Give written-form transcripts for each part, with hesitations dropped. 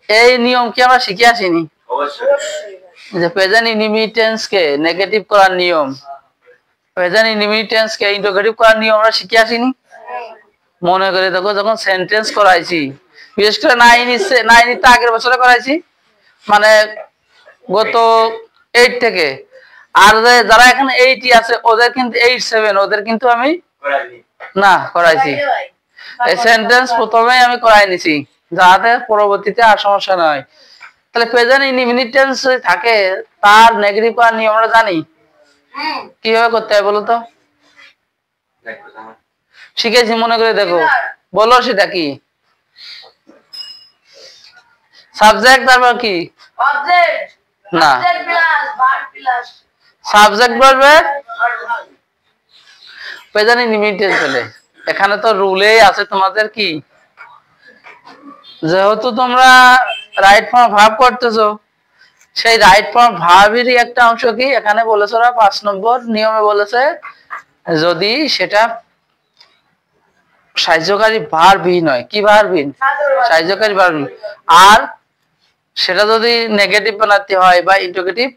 এই নিয়ম কি আমরা শিখে আসিনি? অবশ্যই। যে প্রেজেন্ট ইনডিফিনিট টেন্স কে নেগেটিভ করার নিয়ম, প্রেজেন্ট ইনডিফিনিট টেন্স কে ইন্টারোগেটিভ করার নিয়ম আমরা শিখে আসিনি? মনে করে দেখো, যখন সেন্টেন্স করাইছি, বিশেষ করে 9 টা আগের বছরে করাইছি, মানে গত 8 থেকে। আর যারা এখানে 8 আছে ওদের কিন্তু 8, 7 ওদের কিন্তু আমি না করাইছি। এই সেন্টেন্স প্রথমেই আমি করাই নিছি, যাতে পরবর্তীতে আর সমস্যা নয়। তাহলে প্রেজেন্ট ইনডিফিনিট টেন্স থাকে, তার নেগেটিভ করার নিয়ম আমরা জানি। কিভাবে করতে হয় বলো তো? শিখেছি, মনে করে দেখো। বলো সেটা কি? সাবজেক্ট তারপর কি? অবজেক্ট না, subject plus verb plus subject বলবে প্রেজেন্ট ইনডিফিনিট টেন্স হলে। এখানে তো রুলেই আছে তোমাদের কি, যেহেতু তোমরা রাইট ফর্ম ভার্ব করতেছো, সেই রাইট ফর্ম ভার্বেরই একটা অংশ কি এখানে বলেছে, ওরা 5 নম্বর নিয়মে বলেছে, যদি সেটা সাহায্যকারী ভার্বই নয়, কি ভার্বহীন, সাহায্যকারী ভার্ব, আর সেটা যদি নেগেটিভ বানাতে হয় বা ইন্টারোগেটিভ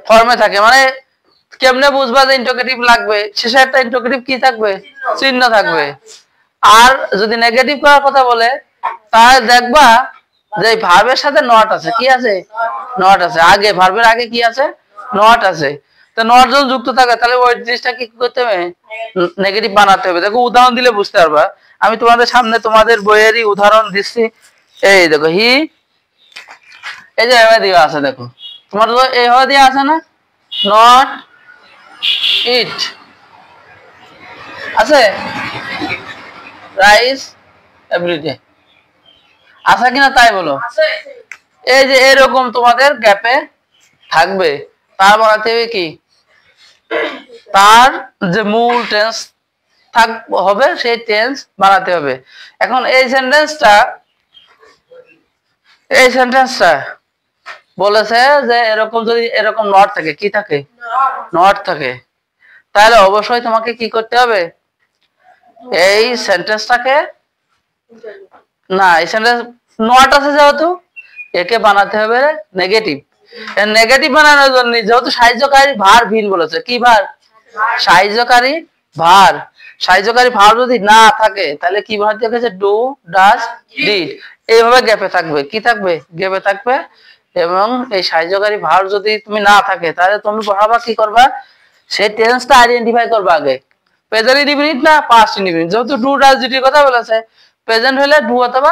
ফর্মে থাকে, মানে কেমনে বুঝবা যে ইন্টারোগেটিভ লাগবে, শেষে একটা ইন্টারোগেটিভ কি থাকবে, চিহ্ন থাকবে। আর যদি নেগেটিভ করার কথা বলে, তাহলে দেখবা যে ভার্বের সাথে নট আছে, কি আছে, নট আছে, আগে ভার্বের আগে কি আছে, নট আছে। তো নট যখন যুক্ত থাকে, তাহলে ওই জিনিসটা কি করতে হবে, নেগেটিভ বানাতে হবে। দেখো উদাহরণ দিলে বুঝতে পারবা। আমি তোমাদের সামনে তোমাদের বইয়েরই উদাহরণ দিচ্ছি। এই দেখো, হি, এই যে এভাবে দেওয়া আছে, দেখো তোমার তো এইভাবে দেওয়া আছে না, নট ইট আছে, রাইস এভরিডে আছে কিনা তাই বলো? এই যে এরকম তোমাদের গ্যাপে থাকবে, তার বানাতে হবে কি, তার যে মূল টেন্স হবে সেই টেন্স বানাতে হবে। এখন এই সেন্টেন্সটা বলেছে যে এরকম, যদি এরকম নট থাকে, কি থাকে, নট থাকে, তাহলে অবশ্যই তোমাকে কি করতে হবে, এই সেন্টেন্সটাকে, না এই সেন্টেন্স নট আছে যেহেতু, একে বানাতে হবে নেগেটিভ। নেগেটিভ বানানোর জন্য যেহেতু সাহায্যকারী ভার্বহীন বলেছে, কি ভার্ব, সাহায্যকারী ভার্ব, সাহায্যকারী ভার্ব যদি না থাকে, তাহলে কি ভার্ব দেখেছে, ডু, ডাজ, ডিড, এইভাবে গ্যাপে থাকবে, কি থাকবে, গ্যাপে থাকবে। এবং এই সাহায্যকারী ভার্ব যদি তুমি না থাকে, তাহলে তুমি পড়াবা কি করবা, সেই টেন্সটা আইডেন্টিফাই করবা আগে, প্রেজেন্ট ইনডিফিনিট না পাস্ট ইনডিফিনিট। যেহেতু ডু, ডাজ, ডিড কথা বলেছে, প্রেজেন্ট হলে ডু অথবা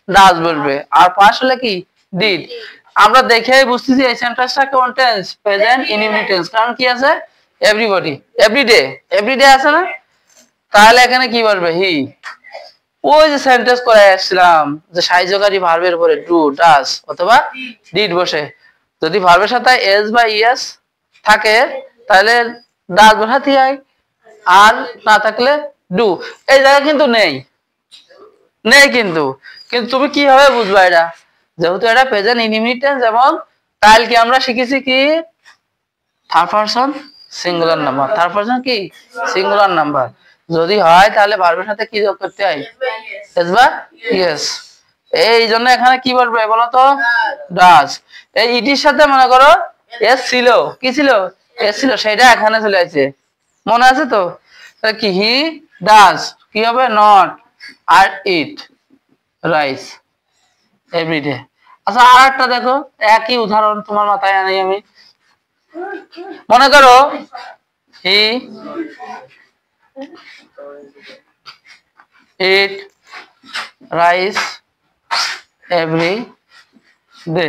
ডাজ বলবে, আর পাস্ট হলে কি, ডিড। আমরা দেখেই বুঝতেছি এই সেন্টেন্সটা কোন টেন্স, প্রেজেন্ট ইনডিফিনিট টেন্স, কারণ কি আছে, এভরিবডি, এভরিডে আছে না, তাহলে এখানে কি বলবে, হি। ওই যে সেন্টেন্স করে আসছিলাম যে সাহায্যকারী ভার্বের উপরে ডু, ডাজ অথবা ডিড বসে, যদি ভার্বের সাথে এস বা ইএস থাকে, তাহলে ডাজ বসাতে হয়, আর না থাকলে ডু। এই জায়গা কিন্তু নেই, কিন্তু তুমি কিভাবে বুঝবা এটা, যেহেতু এটা প্রেজেন্ট ইনডিফিনিট টেন্স, এবং তাহলে কি আমরা শিখেছি কি, third person singular number, third person কি, সিঙ্গুলার নাম্বার যদি হয়, তাহলে ভার্বের সাথে কি যোগ করতে হয়, এস বা ইয়েস। এই জন্য এখানে কি বলবে বলো তো, ডাজ। এই ইটির সাথে মনে করো এস ছিল, কি ছিল, এস ছিল, সেটা এখানে চলে আসছে, মনে আছে তো, কি, হি ডাজ, কি হবে, নট, আর ইট রাইস এভরিডে। আচ্ছা আর একটা দেখো, একই উদাহরণ তোমার মাথায় আনি আমি। মনে করো হি ইট রাইস এভরি ডে।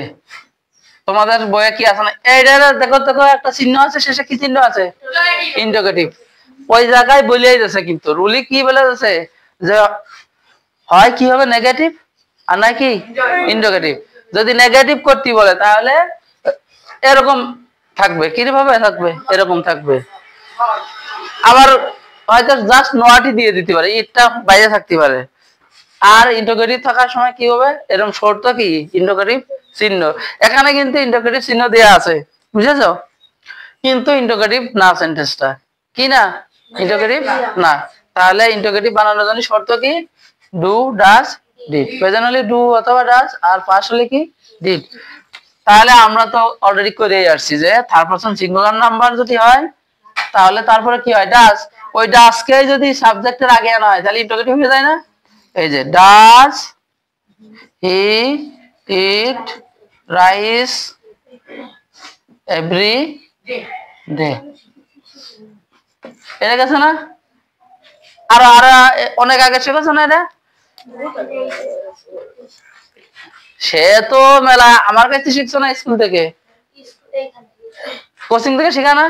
তোমাদের বইয়ে কি আছে না, এইটা দেখো, একটা চিহ্ন আছে, শেষে কি চিহ্ন আছে, ইন্টারোগেটিভ। ওই জায়গায় বলেই যাচ্ছে, কিন্তু রুলি কি বলে যাচ্ছে, যে হয় কি হবে, নেগেটিভ, আর নাকি ইন্টারোগেটিভ। যদি নেগেটিভ করতে বলে, তাহলে এরকম থাকবে, কিভাবে থাকবে, এরকম থাকবে। আবার হয়তো জাস্ট নটই দিয়ে দিতে পারে, ইটটা বাইরে থাকতে পারে। আর ইন্টারোগেটিভ থাকার সময় কি হবে, এরকম শর্ত কি, ইন্টারোগেটিভ চিহ্ন। এখানে কিন্তু ইন্টারোগেটিভ চিহ্ন দেওয়া আছে, বুঝেছো, কিন্তু ইন্টারোগেটিভ না, সেন্টেন্সটা কি না, ইন্টারোগেটিভ না। তাহলে ইন্টারোগেটিভ বানানোর জন্য শর্ত কি, ডু, ডাজ, ডিড। প্রেজেন্ট হলে ডু অথবা ডাজ, আর পাস্ট হলে কি ডিড। তাহলে আমরা তো অলরেডি করেই আসছি যে থার্ড পারসন সিঙ্গুলার নাম্বার যদি হয় তাহলে তারপরে কি হয় ডাজ। ওই ডাজকে যদি সাবজেক্টের আগে আনা হয় তাহলে ইন্টারোগেটিভ হয়ে যায় না। এই যে does he eat rice every day, এটা গেছে না। আর আর অনেক আগে শিখেছে না এটা। সে তো মেলা আমার কাছে শিখছো না স্কুল থেকে, কোচিং থেকে শেখা না।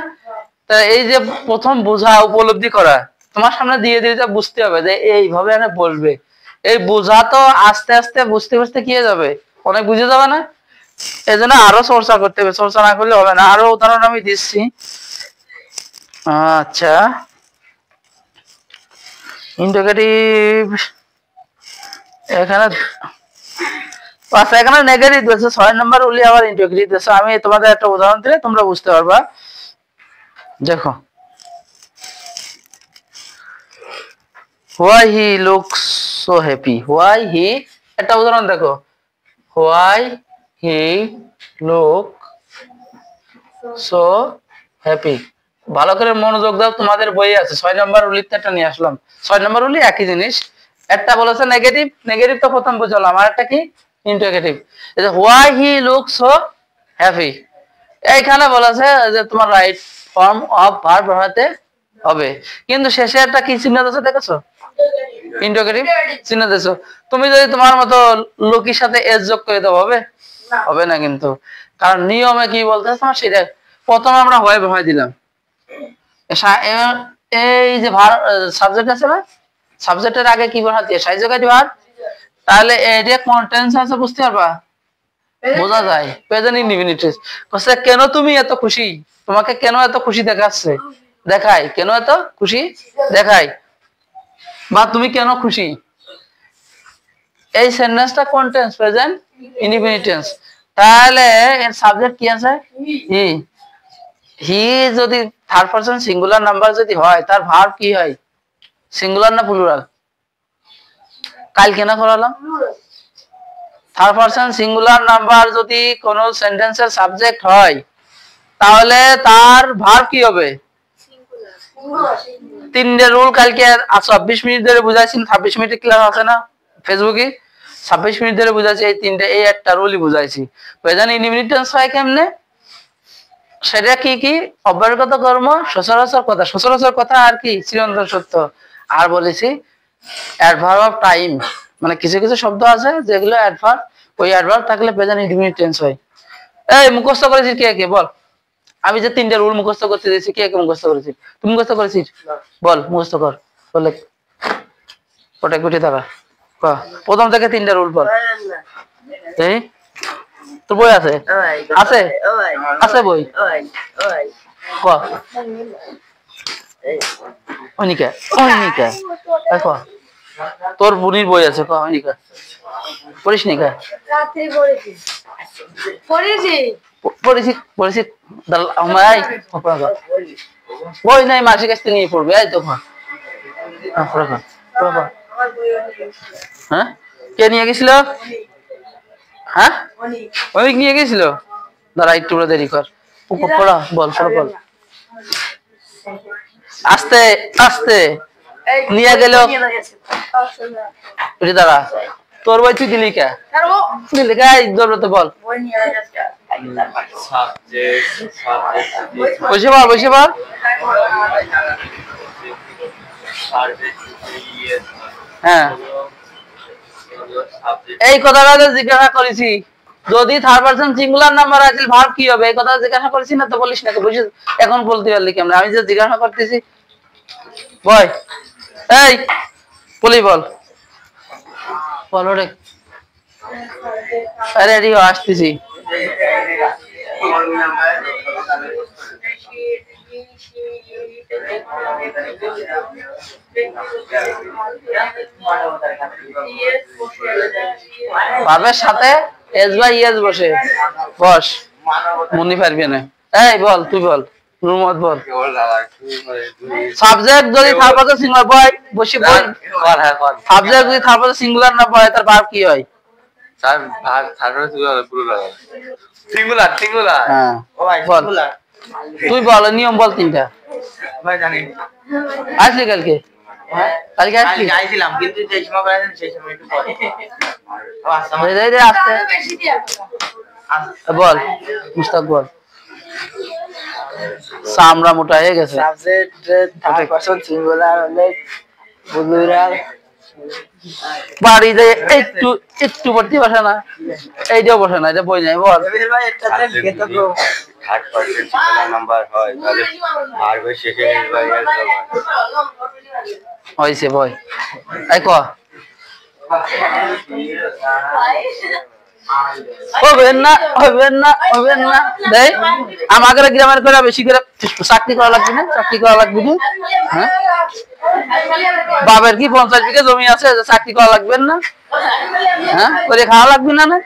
তা এই যে প্রথম বোঝা উপলব্ধি করা তোমার সামনে দিয়ে দিতে বুঝতে হবে যে এইভাবে এনে বলবে। এই বোঝা তো আস্তে আস্তে বুঝতে বুঝতে কি হয়ে যাবে, অনেক বুঝে যাবে না। এই জন্য আরো চর্চা করতে হবে, চর্চা না করলে হবে না। আরো উদাহরণ আমি দিচ্ছি। আচ্ছা ইন্টারোগেটিভ এখানে আচ্ছা এখানে নেগেটিভ দিয়েছে 6 নম্বর উলি আবার ইন্টারোগেটিভ দিয়েছে। আমি তোমাদের একটা উদাহরণ দিলে তোমরা বুঝতে পারবা। দেখো why he looks so happy, why he, একটা উদাহরণ দেখো why he look so happy। ভালো করে মনোযোগ দাও, তোমাদের বইয়ে আছে 6 নম্বর উলিতে একটা নিয়ে আসলাম। 6 নম্বর উলি একই জিনিস, একটা বলেছে নেগেটিভ, নেগেটিভ তো প্রথম বুঝলাম, আর একটা কি ইন্টারোগেটিভ। এই যে why he looks so happy, এইখানে বলেছে যে তোমার রাইট ফর্ম অফ ভার্ব বানাতে হবে, কিন্তু শেষে একটা কি চিহ্ন দিয়েছে দেখেছো, ইন্টারোগেটিভ চিহ্ন দিয়েছো। তুমি যদি তোমার মতো লোকের সাথে এস যোগ করে দাও হবে, হবে না কিন্তু, কারণ নিয়মে কি বলতেছে তোমার সেটা। প্রথমে আমরা হয় ভয় দিলাম, এই যে সাবজেক্ট আছে না, সাবজেক্টের আগে কি বসাতে সাহায্যকারী ভার্ব, তাহলে এটা কোন টেন্স আছে বুঝতে পারবা, বোঝা যায়। Present indefinite tense. কেন তুমি এত খুশি, তোমাকে কেন এত খুশি দেখাচ্ছে, দেখায় কেন এত খুশি দেখায়, বা তুমি কেন খুশি। এই সেন্টেন্সটা কোন টেন্স, প্রেজেন্ট ইনডিফিনিট টেন্স। তাহলে এর সাবজেক্ট কি আছে হি। হি যদি থার্ড পারসন সিঙ্গুলার নাম্বার যদি হয় তার ভার্ব কি হয়, সিঙ্গুলার না প্লুরাল। কাল কেন করালাম, থার্ড পারসন সিঙ্গুলার নাম্বার যদি কোন সেন্টেন্সের সাবজেক্ট হয় তাহলে তার ভার্ব কি হবে, তিনটে রুল কালকে 26 মিনিট ধরে বুঝাইছি, 26 মিনিটের ক্লাস আছে না ফেসবুকে, 26 মিনিট ধরে বুঝাইছি এই তিনটে, এই একটা রুলই বুঝাইছি। প্রেজেন্ট ইনডিফিনিট টেন্স হয় কেমনে, সেটা কি কি অব্যবহৃত কর্ম, সচরাচর কথা, সচরাচর কথা আর কি চিরন্তন সত্য। আর বলেছি অ্যাডভার্ব অফ টাইম, মানে কিছু কিছু শব্দ আছে যেগুলো অ্যাডভার্ব, ওই অ্যাডভার্ব থাকলে প্রেজেন্ট ইনডিফিনিট টেন্স হয়। এই মুখস্থ করেছিস কে কে বল, আমি যে তিনটে রুল মুখস্থ করতে দিয়েছি কে কে মুখস্থ করেছিস, তুমি মুখস্থ করেছিস বল, মুখস্থ কর বলে ওটা কুটি থাকা প্রথম থেকে তিনটে রুল বল। এই তোর বই আছে, আছে আছে বই ক অনিকা, অনিকা ক তোর বুনির বই আছে ক অনিকা, পড়িস নি কা, পড়েছি পড়েছি বই নাই, মাসির কাছ থেকে নিয়ে পড়বে এই তো। হ্যাঁ কে নিয়ে গেছিল, হ্যাঁ অনেক নিয়ে গেছিল, দাঁড়া একটু দেরি কর, পড়া বল পড়া বল, আস্তে আস্তে নিয়ে গেল। দাঁড়া তোর বই তুই দিলি কে, দিলি কে তো বল, বসে বল বসে বল। হ্যাঁ এই কথাটা জিজ্ঞাসা করেছি, যদি থার্ড পারসন সিঙ্গুলার নাম্বার আছে ভার্ব কি হবে, এই কথা জিজ্ঞাসা করেছি না, তো বলিস না বুঝিস, এখন বলতে পারলি কেমন, আমি যে জিজ্ঞাসা করতেছি বল, এই বলি বল বল রে, রেডি হ আসতেছি। ভার্বের সাথে এস বা ইএস বসে বস, মনে পারবি না। এই বল তুই বল রুমত বল সাবজেক্ট যদি থার্ড পারসন সিঙ্গুলার বয় বসে বল সাবজেক্ট যদি থার্ড পারসন সিঙ্গুলার না বয় তার ভার্ব কি হয় sir verb third person singular singular হ্যাঁ ও ভাই সিঙ্গুলার তুই বল নিয়ম বল তিনটা ভাই জানি আসলি কালকে কালকে আসলি গাইছিলাম কিন্তু যে সময় করেন সেই সময় একটু পরে আসতে বল মুস্তাক বল সামরা মোটা হয়ে গেছে সাবজেক্ট থার্ড পারসন সিঙ্গুলার হলে প্লুরাল বাড়ি যে একটু একটু ভর্তি বসে না এইটাও বসে না এটা বই নাই বল ভাই এটাতে গেতো তো থার্ড পারসন সিঙ্গুলার নাম্বার হয় তাহলে ভার্বের শেষে ভার্ব হইছে বই এই ক হবেন না হবেন না হবেন না দেই আমাকে গ্রামের করে বেশি করে চাকরি করা লাগবে না চাকরি করা লাগবে না হ্যাঁ বাবার কি 50 বিঘা জমি আছে চাকরি করা লাগবে না হ্যাঁ করে খাওয়া লাগবে না না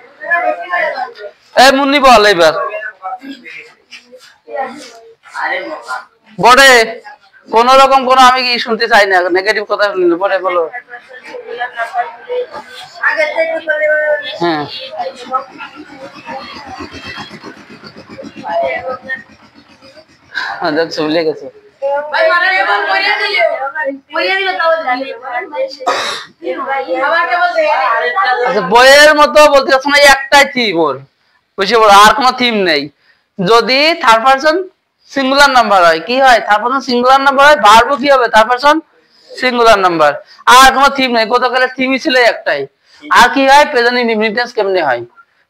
এই মুন্নি বল এবার বড়ে কোন রকম কোন আমি কি শুনতে চাই না নেগেটিভ কথা শুনলে বড়ে বলো হ্যাঁ দেখ চলে গেছে আচ্ছা বইয়ের মতো বলতে চাচ্ছ না একটাই থিম ওর বুঝে বলো আর কোনো থিম নেই যদি থার্ড পারসন সিঙ্গুলার নাম্বার হয় কি হয় থার্ড পারসন সিঙ্গুলার নাম্বার হয় ভার্ব কি হবে থার্ড পারসন সিঙ্গুলার নাম্বার আর কোনো থিম নেই গতকালের থিমই ছিল একটাই আর কি হয় প্রেজেন্ট ইনডিফিনিট কেমনে হয়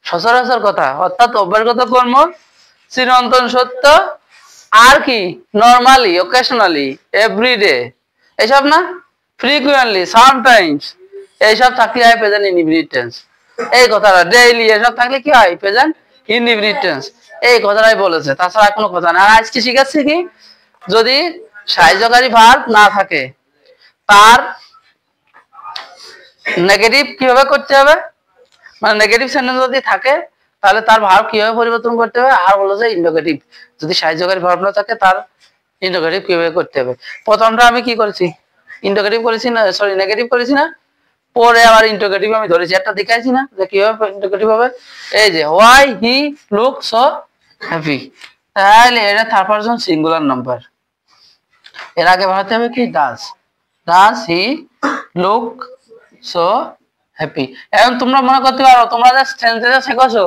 সচরাচর কথা অর্থাৎ অভ্যাসগত কর্ম চিরন্তন সত্য আর কি নরমালি অকেশনালি এভরিডে এইসব না ফ্রিকুয়েন্টলি সামটাইমস এইসব থাকলে হয় প্রেজেন্ট ইনডিফিনিট টেন্স এই কথাটা ডেইলি এসব থাকলে কি হয় প্রেজেন্ট ইনডিফিনিট টেন্স এই কথাটাই বলেছে তাছাড়া কোনো কথা না আর আজকে শিখাচ্ছি কি যদি সাহায্যকারী ভার্ব না থাকে তার নেগেটিভ কিভাবে করতে হবে মানে নেগেটিভ সেন্টেন্স যদি থাকে তাহলে তার ভার্ব কিভাবে পরিবর্তন করতে হবে আর বলেছে ইন্ডোগেটিভ যদি সাহায্যকারী ভার্ব না থাকে তার ইন্ডোগেটিভ কিভাবে করতে হবে প্রথমটা আমি কি করেছি ইন্ডোগেটিভ করেছি না সরি নেগেটিভ করেছি না পরে আবার ইন্টোগেটিভ আমি ধরেছি একটা দেখাইছি না যে কিভাবে ইন্টোগেটিভ হবে এই যে why he look so happy তাহলে এটা থার্ড পারসন সিঙ্গুলার নাম্বার এর আগে ভাবতে হবে কি does he look so happy এখন তোমরা মনে করতে পারো তোমরা যা সেন্টেন্স শেখাছো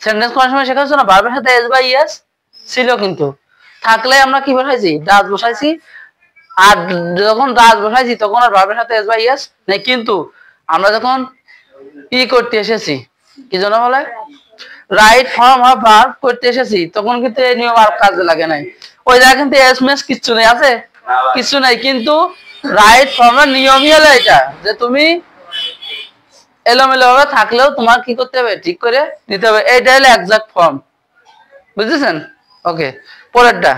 সেন্টেন্স করার সময় শেখাছো না ভার্বের সাথে এস বা ইয়েস ছিল কিন্তু থাকলে আমরা কি বসাইছি ডাজ বসাইছি আর যখন ডাজ বসাইছি তখন আর ভার্বের সাথে এস বা ইয়েস নেই কিন্তু আমরা যখন ই করতে এসেছি কি জন্য বলে রাইট ফর্ম অফ ভার্ব করতে এসেছি তখন কিন্তু এই নিয়ম আর কাজে লাগে নাই ওই জায়গা কিন্তু এস মেস কিচ্ছু নেই আছে কিছু নাই কিন্তু রাইট ফর্মের নিয়মই হলো এটা যে তুমি এলোমেলো ভাবে থাকলেও তোমার কি করতে হবে ঠিক করে দিতে হবে এইটা হলো এক্সাক্ট ফর্ম বুঝেছেন ওকে পরেরটা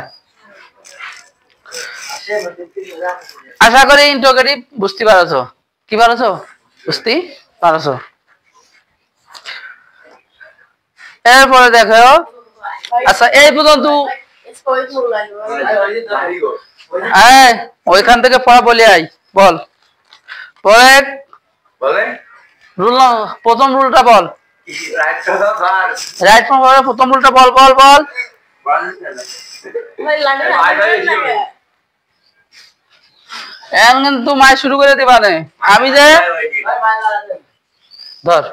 আশা করি ইন্টোগেটিভ বুঝতে পারছো কি পারছো বুঝতে পারছো এরপরে দেখো আচ্ছা এই পর্যন্ত ওইখান থেকে পড়া বলে আই বল পরে রুল প্রথম রুলটা বল রাইট ফর্ম হবে প্রথম রুলটা বল বল বল এখন কিন্তু মাই শুরু করে দিবা না আমি যে ধর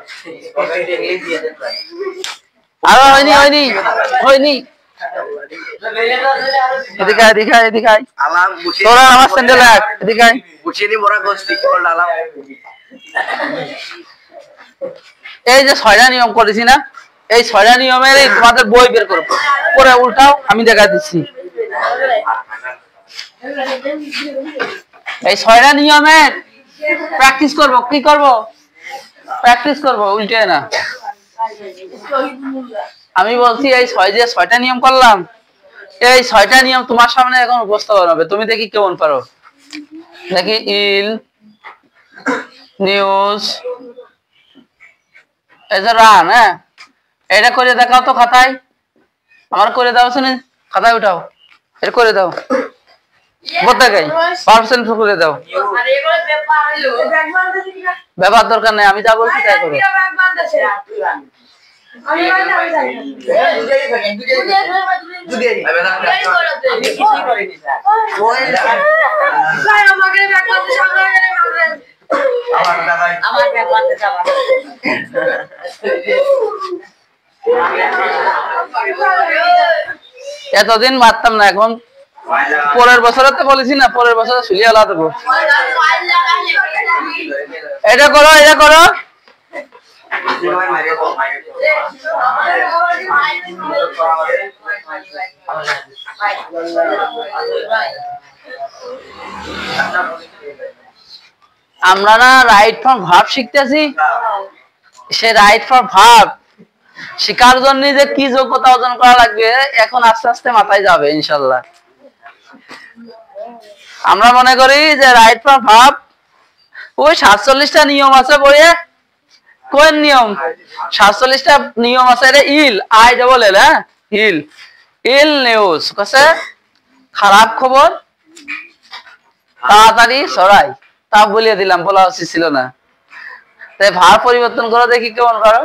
আর হয়নি এদিকে এদিকে তোরা আমার স্যান্ডেল এদিকে এই যে 6টা নিয়ম করেছি না এই 6টা নিয়মের তোমাদের বই বের করবো পরে উল্টাও আমি দেখা দিচ্ছি এই 6টা নিয়মের প্র্যাকটিস করব কি করব প্র্যাকটিস করব উল্টে না আমি বলছি এই 6টা নিয়ম করলাম এই 6টা নিয়ম তোমার সামনে এখন উপস্থাপন হবে তুমি দেখি কেমন পারো দেখি ইল নিউজ এই যে রান হ্যাঁ এটা করে দেখাও তো খাতায় আমার করে দাও শুনে খাতায় উঠাও, এটা করে দাও, প্রত্যেকে 5% করে দাও। ব্যাপার দরকার নেই, আমি যা বলছি তাই করো। এতদিন মারতাম না, এখন পরের বছরে তো বলেছি না, পরের বছরে শুলিয়ে আলাদা দেবো। এটা করো, এটা করো। আমরা না রাইট ফ্রম ভার্ব শিখতেছি, সে রাইট ফ্রম ভার্ব শিকার জন্য যে কি যোগ্যতা অর্জন করা লাগবে এখন আস্তে আস্তে মাথায় যাবে ইনশাল্লাহ। আমরা মনে করি যে রাইট ফ্রম ভার্ব ওই 47টা নিয়ম আছে বইয়ে। কোন নিয়ম? 47টা নিয়ম আছে। এটা ইল, আই ডাবল এল, হ্যাঁ ইল, ইল নিউজ কাছে খারাপ খবর তাড়াতাড়ি ছড়াই, তা বলিয়ে দিলাম, বলা উচিত ছিল না। তাই ভার পরিবর্তন করো দেখি কেমন করো।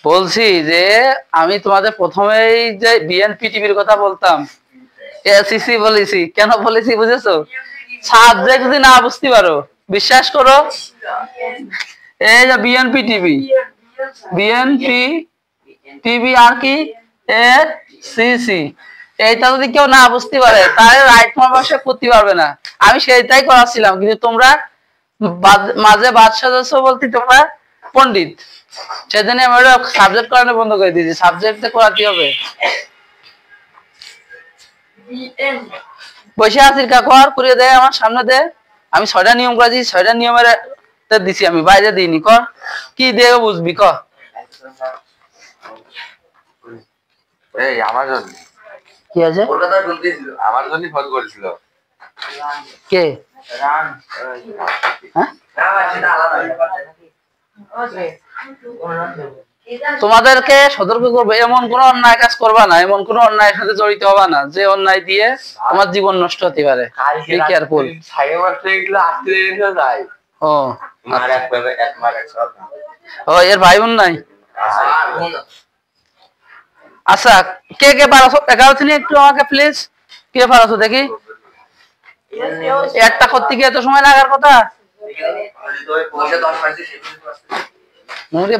বলছি যে আমি তোমাদের প্রথমেই যে বিএনপিটিভির কথা বলতাম, এসিসি বলেছি, কেন বলেছি বুঝেছো? সাবজেক্ট যদি না বুঝতে পারো, বিশ্বাস করো, এই যে বিএনপিটিভি, বিএনপিটিভি আর কি এসিসি, এইটা যদি কেউ না বুঝতে পারে তাহলে রাইট ফর্ম ভাষা করতে পারবে না। আমি সেইটাই করাচ্ছিলাম, কিন্তু তোমরা মাঝে বাদশাহ বলতে তোমরা পণ্ডিত, সেদিন আমি সাবজেক্ট করানো বন্ধ করে দিয়েছি। সাবজেক্টে করাতে হবে। বসে আছিস কাকর করে দেয় আমার সামনে দে, আমি 6টা নিয়ম করেছি, 6টা নিয়মের দিছি, আমি বাইরে দিইনি। ক কি দিয়ে বুঝবি ক? এই আমার জন্য কি আছে? আমার জন্য ফোন করেছিল কে? তোমাদেরকে সতর্ক করবে, এমন কোন অন্যায় কাজ করবা না, এমন কোন অন্যায়ের সাথে জড়িত হবা না যে অন্যায় দিয়ে তোমার জীবন নষ্ট হতে পারে। Be careful. ও এর ভাই বোন নাই? আচ্ছা, কে কে পারছো 11 নিয়ে একটু আমাকে প্লিজ, কে পারছো দেখি। একটা করতে গিয়ে এত সময় লাগার কথা?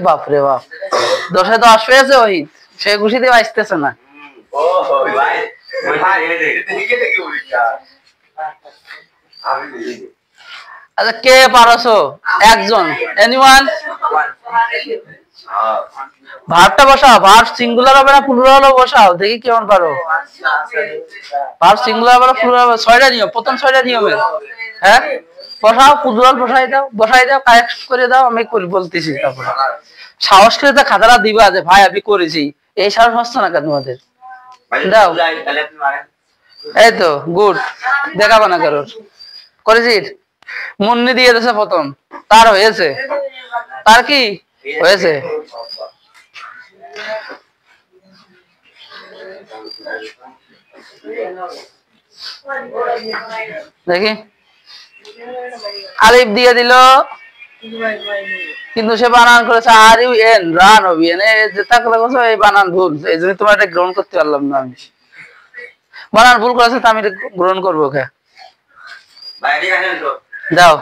বাপ রে বাপ, 10-এ 10 পেয়েছে ওই, সে খুশিতে আসতেছে না। আচ্ছা কে পারছো? একজন, এনিওয়ান? ভার্বটা বসাও, ভার্ব সিঙ্গুলার হবে না প্লুরাল বসাও দেখি কেমন পারো। ভার্ব সিঙ্গুলার হবে না প্লুরাল হবে? 6টা নিয়ম, প্রথম 6টা নিয়মের, হ্যাঁ বসাও, প্লুরাল বসাই দাও, কারেক্ট করে দাও, আমি বলতেছি। তারপর সাহস করে তো খাতাটা দিবা যে ভাই আমি করেছি, এই সাহস হচ্ছে না কেন তোমাদের? দাও, এই তো গুড, দেখাবো না কারোর করেছিস। মুন্নি দিয়ে দিয়েছে প্রথম, তার হয়েছে, তার কি হয়েছে? দেখি আলিফ দিয়ে দিল, কিন্তু সে বানান করেছে আর ইউ এন, রান হবি এনে যেটা করেছো এই বানান ভুল, এই জন্য তোমার এটা গ্রহণ করতে পারলাম না। আমি বানান ভুল করেছে তা আমি গ্রহণ করবো। ওকে দাও।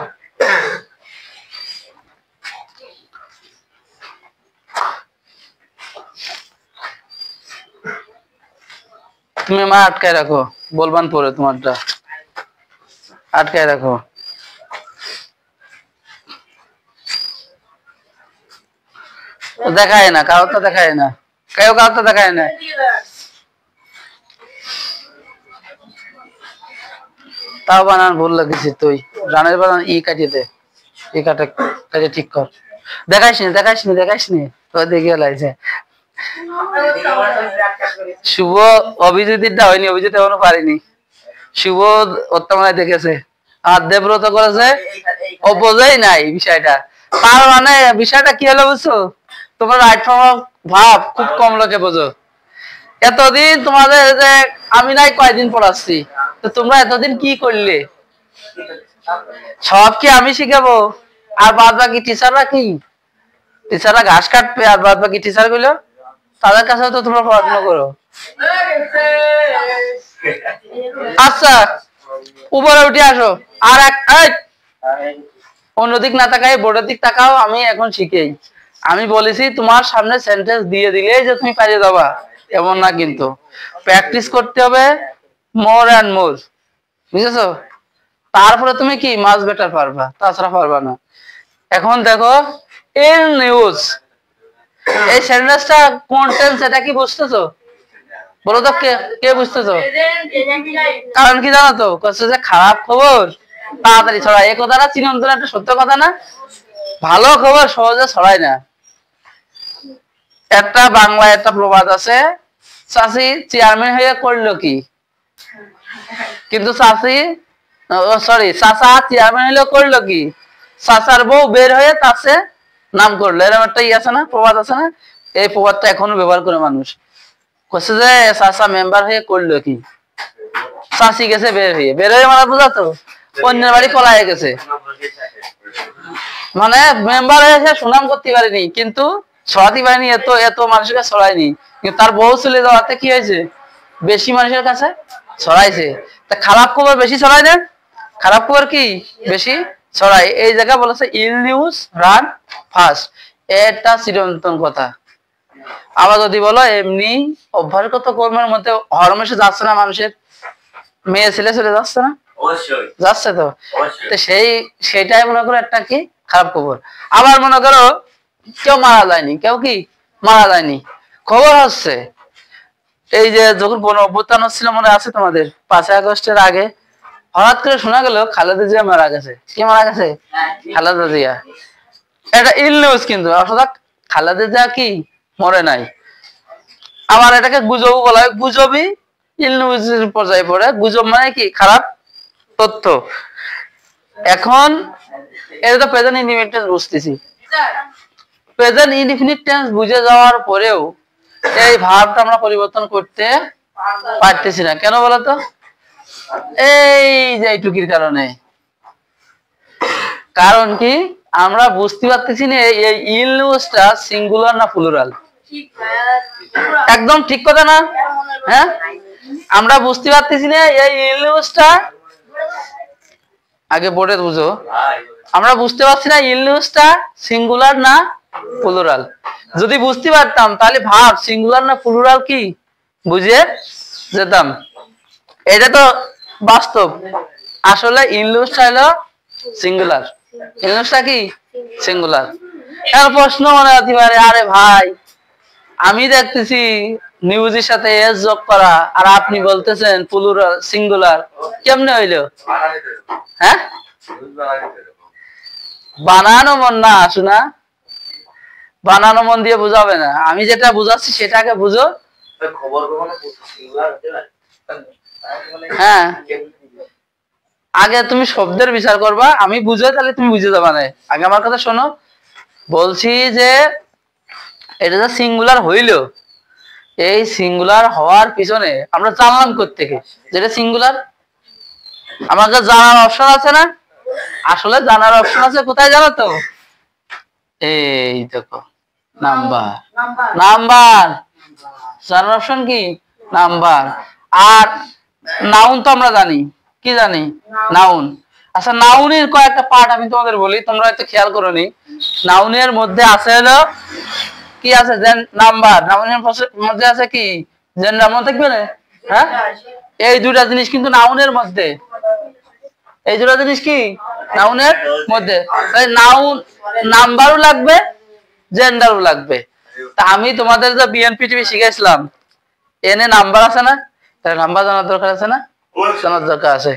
তুমি মা আটকায় রাখো, বলবান পরে তোমারটা আটকায় রাখো। দেখায় না কারো, তো দেখায় না, কেউ কারো তো দেখায় না। তাও বানান ভুল লাগছে, তুই রানের বানান ই কাটিয়ে দে, ই কাটে ঠিক কর। দেখাইসনি তো দেখে লাগছে। শুভ অভিজিৎটা হয়নি, অভিজিৎ এখনো পারিনি। শুভ উত্তমায় দেখেছে, আর দেবব্রত করেছে, ও বোঝেই নাই বিষয়টা। তার মানে বিষয়টা কি হলো বুঝছো? তোমরা রাইট ফর্ম অফ ভার্ব খুব কম লোকে বোঝো। এতদিন তোমাদের যে আমি নাই কয়দিন পড়াচ্ছি, তো তোমরা এতদিন কি করলে? সব কি আমি শিখাবো? আর বাদ বাকি টিচাররা কি? টিচাররা ঘাস কাটবে, আর বাদ বাকি টিচার গুলো তাদের কাছেও তো তোমরা পড়াশোনা করো। আচ্ছা, উপরে উঠে আসো। আর অন্যদিক না তাকাই বোর্ডের দিক তাকাও। আমি এখন শিখেই, আমি বলেছি তোমার সামনে সেন্টেন্স দিয়ে দিলেই যে তুমি পারিয়ে দেবা এমন না, কিন্তু প্র্যাকটিস করতে হবে মোর অ্যান্ড মোর, বুঝেছো? তারপরে তুমি কি মাছ বেটার পারবা, তাছাড়া পারবা না। এখন দেখো ইন নিউজ, এই সেন্টেন্সটা কোন টেন্স এটা কি বুঝতেছো? বলো তো, কে বুঝতেছো? কারণ কি জানো তো, কষ্ট যে খারাপ খবর তাড়াতাড়ি ছড়ায়, এই কথাটা চিরন্তন একটা সত্য কথা না? ভালো খবর সহজে ছড়ায় না। একটা বাংলায় একটা প্রবাদ আছে, চাষি চেয়ারম্যান হয়ে করলো কি, কিন্তু চাচা চেয়ারম্যান হইলে করলো কি, চাচার বউ বের হয়ে তাছে নাম করলো। এরকম একটা আছে না, প্রবাদ আছে না? এই প্রবাদটা এখনো ব্যবহার করে মানুষ। বলছে যে চাচা মেম্বার হয়ে করলো কি, চাষি গেছে বের হয়ে মানে বুঝাতো অন্যের বাড়ি পলায় গেছে, মানে মেম্বার হয়ে সুনাম করতে পারেনি, কিন্তু ছড়াতে পারেনি, এত মানুষের কাছে ছড়ায়নি। কিন্তু তার বউ চলে যাওয়াতে কি হয়েছে, বেশি মানুষের কাছে ছড়াইছে। তা খারাপ খবর বেশি ছড়ায় না, খারাপ খবর কি বেশি ছড়ায়। এই জায়গায় বলেছে ইল নিউজ রান ফাস্ট, এটা চিরন্তন কথা। আবার যদি বলো এমনি অভ্যাসগত কর্মের মধ্যে হরমেশে যাচ্ছে না, মানুষের মেয়ে ছেলে চলে যাচ্ছে না, যাচ্ছে তো, সেইটাই মনে করো একটা কি খারাপ খবর। আবার মনে করো কেউ মারা যায়নি, কেউ কি মারা যায়নি, খবর হচ্ছে এই যে যখন গণ অভ্যুত্থান হচ্ছিল, মনে আছে তোমাদের 5ই আগস্টের আগে, হঠাৎ করে শোনা গেল খালেদা জিয়া মারা গেছে। কে মারা গেছে? খালেদা জিয়া। এটা ইল নিউজ, কিন্তু আসলে খালেদা জিয়া কি মরে নাই। আবার এটাকে গুজব বলা হয়, গুজবই ইল নিউজের পর্যায়ে পড়ে। গুজব মানে কি খারাপ তথ্য। এখন এটা তো প্রেজেন্ট ইনডিফিনিট টেন্স বুঝতেছি, প্রেজেন্ট ইনডিফিনিট টেন্স বুঝে যাওয়ার পরেও এই ভার্বটা আমরা পরিবর্তন করতে পারতেছি না। কেন বলতো? এই যে এইটুকির কারণে। কারণ কি আমরা বুঝতে পারতেছি না এই ইল নিউজটা সিঙ্গুলার না প্লুরাল। একদম ঠিক কথা না? হ্যাঁ, আমরা বুঝতে পারতেছি না এই ইল নিউজটা, আগে বোর্ডে বুঝো, আমরা বুঝতে পারছি না ইল নিউজটা সিঙ্গুলার না প্লুরাল। যদি বুঝতে পারতাম তাহলে ভার্ব সিঙ্গুলার না প্লুরাল কি বুঝে যেতাম। এটা তো বাস্তব। আসলে ইল নিউজটা হলো সিঙ্গুলার, ইল নিউজটা কি সিঙ্গুলার। এখন প্রশ্ন মনে হতে পারে, আরে ভাই আমি দেখতেছি নিউজের সাথে এস যোগ করা, আর আপনি বলতেছেন প্লুরাল সিঙ্গুলার, কেমনে হইলো? হ্যাঁ, বানানো মন না শোনা, বানানো মন দিয়ে বুঝাবে না। আমি যেটা বুঝাচ্ছি সেটাকে বুঝো। হ্যাঁ, আগে তুমি শব্দের বিচার করবা, আমি বুঝে তাহলে তুমি বুঝে যাবা না। আগে আমার কথা শোনো, বলছি যে এটা যে সিঙ্গুলার হইল, এই সিঙ্গুলার হওয়ার পিছনে আমরা জানলাম কোত্থেকে যেটা সিঙ্গুলার? আমাকে জানার অপশন আছে না? আসলে জানার অপশন আছে কোথায় জানো তো? এই দেখো নাম্বার, নাম্বার জানার অপশন কি নাম্বার। আর নাউন তো আমরা জানি, কি জানি? নাউন। আচ্ছা, নাউনের কয়েকটা পার্ট আমি তোমাদের বলি, তোমরা হয়তো খেয়াল করোনি। নাউনের মধ্যে আছে হলো কি আছে, নাম্বার। নাউনের মধ্যে আছে কি জেন্ডার, মনে থাকবে না? হ্যাঁ, এই দুটা জিনিস কিন্তু নাউনের মধ্যে, এই দুটা জিনিস কি নাউনের মধ্যে। নাউন নাম্বারও লাগবে, জেন্ডারও লাগবে। তা আমি তোমাদের যে বিএনপিটিভি শিখাইছিলাম, এনে নাম্বার আছে না? তাহলে নাম্বার জানার দরকার আছে না? জানার দরকার আছে।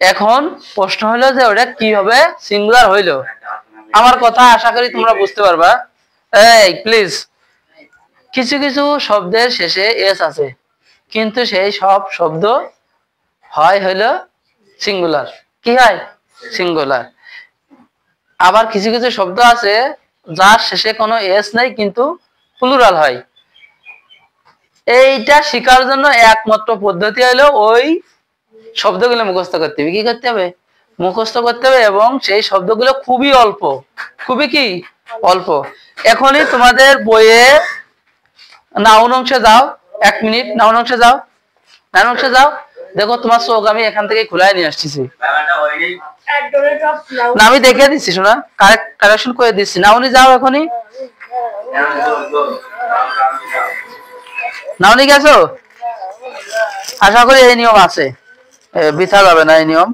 এখন প্রশ্ন হলো যে ওটা কি হবে সিঙ্গুলার হইলো। আমার কথা আশা করি তোমরা বুঝতে পারবা। এই প্লিজ, কিছু কিছু শব্দের শেষে এস আছে, কিন্তু সেই সব শব্দ হয় হইলো সিঙ্গুলার। কি হয়? সিঙ্গুলার। আবার কিছু কিছু শব্দ আছে যার শেষে কোনো এস নাই কিন্তু প্লুরাল হয়। এইটা শেখার জন্য একমাত্র পদ্ধতি হলো ওই শব্দগুলো মুখস্থ করতে হবে। কি করতে হবে? মুখস্থ করতে হবে, এবং সেই শব্দগুলো খুবই অল্প, খুবই কি অল্প। এখনই তোমাদের বইয়ে নাউন অংশে যাও, 1 মিনিট নাউন অংশে যাও, নাউন অংশে যাও। দেখো তোমার চোখ আমি এখান থেকে খুলাই নিয়ে আসতেছি, না আমি দেখে দিচ্ছি, শোনা কারেকশন করে দিচ্ছি। নাউনি যাও এখনই, নাউনি গেছো? আশা করি এই নিয়ম আছে, বৃথা যাবে না এই নিয়ম।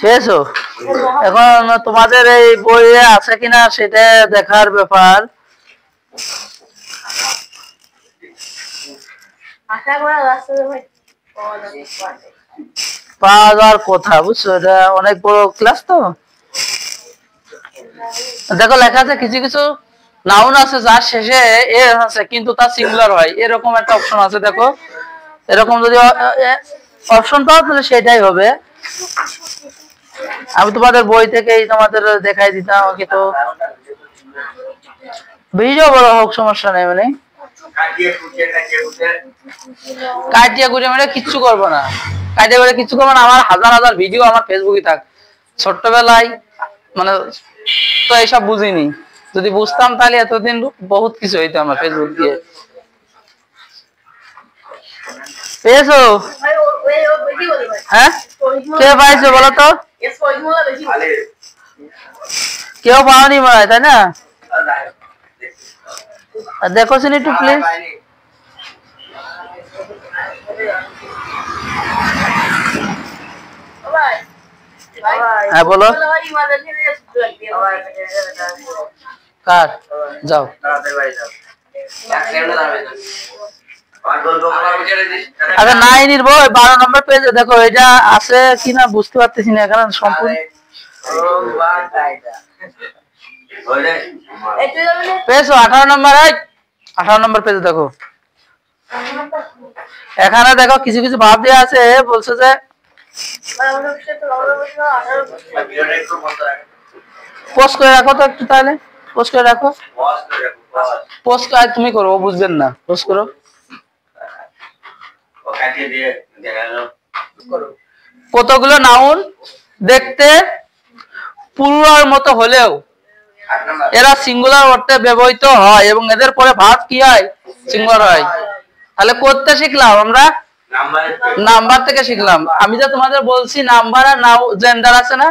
পেয়েছো? এখন তোমাদের এই বইয়ে আছে কিনা সেটা দেখার ব্যাপার। পাওয়া যাওয়ার কথা, বুঝছো? এটা অনেক বড় ক্লাস তো। দেখো লেখা আছে কিছু কিছু নাউন আছে যার শেষে এ আছে কিন্তু তার সিঙ্গুলার হয়, এরকম একটা অপশন আছে। দেখো এরকম যদি অপশন পাও তাহলে সেটাই হবে। আমি তোমাদের বই থেকেই তোমাদের দেখাই দিতাম, কিন্তু ভিডিও বড় হোক সমস্যা নেই। মানে কাটিয়া গুটিয়ে মানে কিচ্ছু করবো না, কাটিয়া করে কিচ্ছু করবো না। আমার হাজার হাজার ভিডিও আমার ফেসবুকে থাক। ছোট্টবেলায় মানে তো এইসব বুঝিনি, যদি বুঝতাম তাহলে এতদিন বহুত কিছু হইতো আমার ফেসবুক দিয়ে। পেয়েছো? হ্যাঁ, কে পাইছো বলো তো? কেউ পাওনি মনে হয়, তাই না? দেখো শুনি একটু প্লিজ। হ্যাঁ বলো। কার যাও? আচ্ছা 9 এর বই 12 নম্বর পেজে দেখো, এটা আছে কিনা বুঝতে পারতেছি না এখানে সম্পূর্ণ। পেয়েছো 18 নম্বর? 18 নম্বর পেজে দেখো, এখানে দেখো কিছু কিছু ভাব দেওয়া আছে। বলছে যে পোস্ট করে রাখো তো একটু, তাহলে পোস্ট করে রাখো। পোস্ট তুমি করো, ও বুঝবেন না, পোস্ট করো। কতগুলো নাউন দেখতে প্লুরাল মতো হলেও এরা সিঙ্গুলার অর্থে ব্যবহৃত হয়, এবং এদের পরে ভার্ব কি হয়? সিঙ্গুলার হয়। তাহলে করতে শিখলাম আমরা নাম্বার থেকে শিখলাম। আমি যে তোমাদের বলছি নাম্বার আর জেন্ডার আছে না,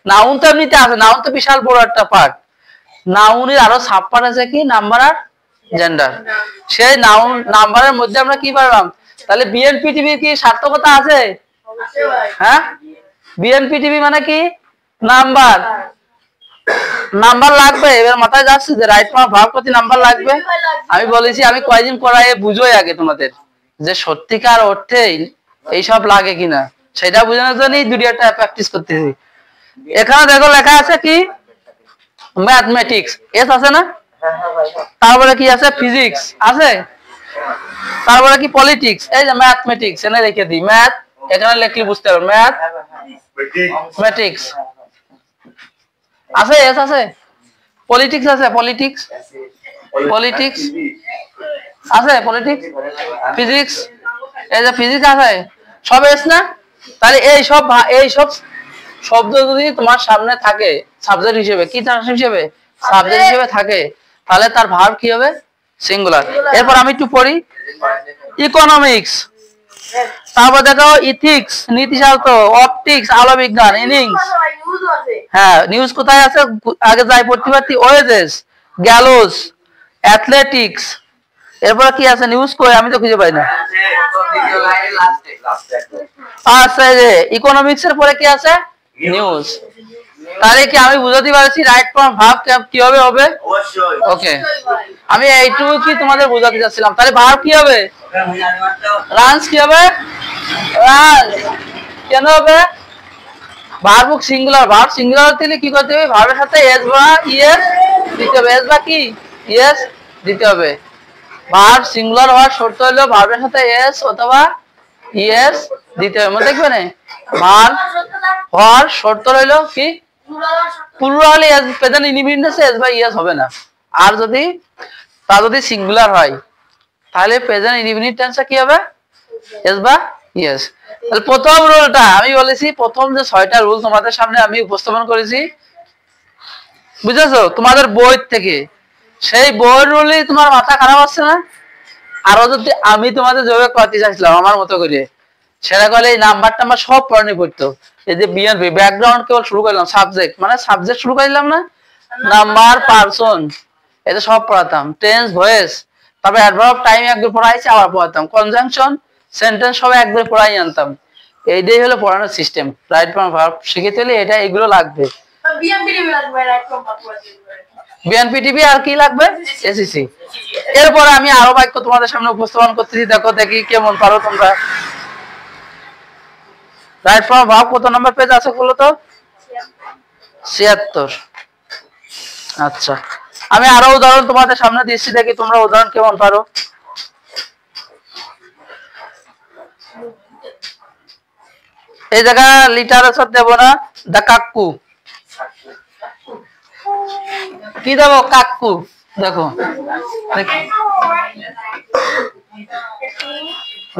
নাউন তো এমনিতে আছে, নাউন তো বিশাল বড় একটা পার্ট। নাউনের আরো সাব পার্ট আছে, কি নাম্বার আর জেন্ডার। সেই নাউন নাম্বারের মধ্যে আমরা কি পারলাম? তাহলে বিএনপিটিভি কি সার্থকতা আছে? হ্যাঁ, বিএনপিটিভি মানে কি? নাম্বার, নাম্বার লাগবে। এবার মাথায় যাচ্ছে যে রাইট ফর্ম ভার্ব প্রতি নাম্বার লাগবে। আমি বলেছি আমি কয়দিন পড়াই বুঝোই আগে তোমাদের যে সত্যিকার অর্থে এইসব লাগে কিনা, সেটা বোঝানোর জন্যই দুইটা প্র্যাকটিস করতেছি। এখানে দেখো লেখা আছে কি? ম্যাথমেটিক্স, এস আছে না? তারপরে কি আছে? ফিজিক্স আছে। তারপরে কি? পলিটিক্স। এই যে ম্যাথমেটিক্স এনে রেখে দিই, ম্যাথ এখানে লিখলে বুঝতে পারবে। ম্যাথমেটিক্স আছে, এস আছে। পলিটিক্স আছে, পলিটিক্স পলিটিক্স আছে, পলিটিক্স। ফিজিক্স, এই যে ফিজিক্স আছে, সব এস না? তাহলে এই সব শব্দ যদি তোমার সামনে থাকে সাবজেক্ট হিসেবে, কি হিসেবে? সাবজেক্ট হিসেবে থাকে, তাহলে তার ভার্ব কি হবে? সিঙ্গুলার। এরপর আমি একটু পড়ি। ইকোনমিক্স, তারপর দেখো ইথিক্স নীতিশাস্ত্র, অপটিক্স আলো বিজ্ঞান, ইনিংস। হ্যাঁ, নিউজ কোথায় আছে? আগে যাই পড়তে পারতি। Wages, gallows, athletics. এরপর কি আছে? নিউজ কই? আমি তো খুঁজে পাই না। আচ্ছা, এই যে ইকোনমিক্স এর পরে কি আছে? নিউজ। তাহলে কি আমি বুঝাতে পারছি রাইট ফর্ম ভার্ব কিভাবে হবে? ওকে, আমি এইটুকু কি তোমাদের বোঝাতে চাচ্ছিলাম। তাহলে ভার্ব কি হবে? রানস। কি হবে? রানস। কেন হবে? ভার্ব সিঙ্গুলার, ভার্ব সিঙ্গুলার দিলে কি করতে হবে? ভার্বের সাথে এস বা ইএস দিতে হবে। এস বা কি? ইএস দিতে হবে। ভার্ব সিঙ্গুলার হওয়ার শর্ত হলো ভার্বের সাথে এস অথবা ইয়েস দিতে হবে, মনে দেখবে না ভার হর শর্ত রইলো কি plural S present indefinite S বা ইয়েস হবে না। আর যদি তা যদি সিঙ্গুলার হয় তাহলে প্রেজেন্ট ইনডিফিনিট টেন্সে কি হবে এস বা ইয়েস। তাহলে প্রথম রুলটা আমি বলেছি, প্রথম যে 6টা রুল তোমাদের সামনে আমি উপস্থাপন করেছি, বুঝেছো তোমাদের বই থেকে, সেই বইয়ের রুলই তোমার মাথা খারাপ হচ্ছে না? আরো যদি আমি তোমাদের যেভাবে করতে চাইছিলাম আমার মতো করে, সেটা করলে এই নাম্বার টাম্বার সব পড়ানি পড়তো। এই যে বিএনপি ব্যাকগ্রাউন্ড কেবল শুরু করলাম, সাবজেক্ট মানে সাবজেক্ট শুরু করলাম না, নাম্বার পারসন এটা সব পড়াতাম, টেন্স ভয়েস, তারপর অ্যাডভার্ব টাইম একবার পড়াইছি আবার পড়াতাম, কনজাংশন সেন্টেন্স সব একবার পড়াই আনতাম। এইটাই হলো পড়ানোর সিস্টেম। রাইট ফ্রম ভার্ব শিখতে হলে এটা এগুলো লাগবে। বিএনপিটিভি আর কি লাগবে এসিসি। এরপরে আমি আরো বাক্য তোমাদের সামনে উপস্থাপন করতেছি, দেখো দেখি কেমন পারো তোমরা। রাইট ফ্রম ভার্ব কত নম্বর পেজ আছে বলো তো? 76। আচ্ছা আমি আরো উদাহরণ তোমাদের সামনে দিচ্ছি, দেখি তোমরা উদাহরণ কেমন পারো। এই জায়গা লিটারেচার দেব না, দা কাকু কি দেব? কাকু। দেখো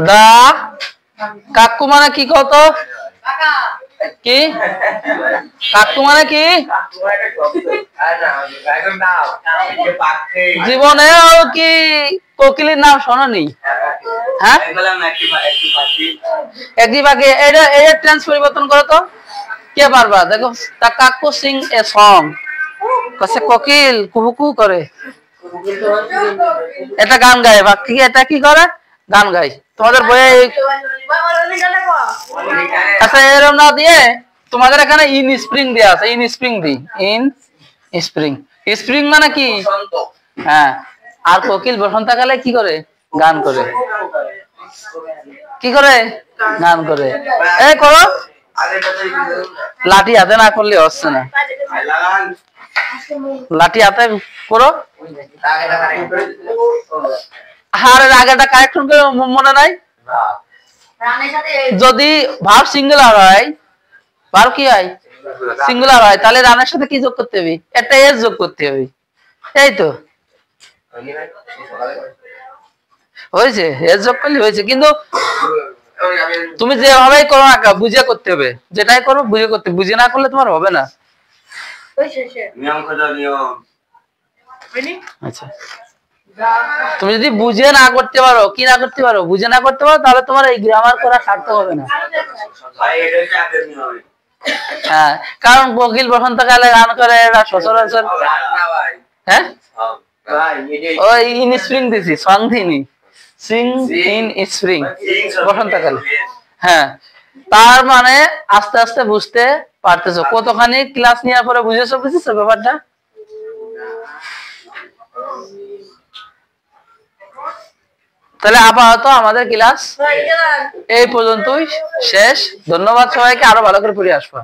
দা কাকু মানে কি কত? কি কাকু মানে কি? জীবনে কি কোকিলের নাম শোনোনি? হ্যাঁ একই বাকি। এটা টেন্স পরিবর্তন করো তো, কে পারবা? দেখো তা কাকু সিং এ সং, কসে কোকিল কুহু করে, এটা গান গায়। বাকি এটা কি করে? গান গায়। তোমাদের বইয়ে আচ্ছা এরকম না দিয়ে তোমাদের এখানে ইন স্প্রিং দেয়া আছে, in spring the, in spring. Spring মানে কি? হ্যাঁ। আর কোকিল বসন্তকালে কি করে? গান করে। কি করে? গান করে। এই করো, লাঠি হাতে না করলে হচ্ছে না, লাঠি হাতে করো। আর আগেটা কারেকশন করে মনে নাই? যদি ভার্ব সিঙ্গুলার হয়, ভার্ব কি হয়? সিঙ্গুলার হয়, তাহলে রানের সাথে কি যোগ করতে হবে? একটা এস যোগ করতে হবে, এই তো হয়েছে, এস যোগ করলে হয়েছে। কিন্তু তুমি যেভাবেই করো না বুঝে করতে হবে, যেটাই করো বুঝে করতে, বুঝে না করলে তোমার হবে না। আচ্ছা তুমি যদি বুঝে না করতে পারো, কি না করতে পারো, বুঝে না করতে পারো, তাহলে তোমার এই গ্রামার করা সার্থক হবে না। হ্যাঁ কারণ কোকিল বসন্তকালে গান করে, এরা সচরাচর। হ্যাঁ ওই ইন স্প্রিং দিছি, সং দিনি, সিং ইন স্প্রিং বসন্তকালে। হ্যাঁ তার মানে আস্তে আস্তে বুঝতে পারতেছো, কতখানি ক্লাস নেওয়ার পরে বুঝেছো ব্যাপারটা। তাহলে আপাতত আমাদের ক্লাস এই পর্যন্তই শেষ। ধন্যবাদ সবাইকে, আরো ভালো করে পড়ে আসবো।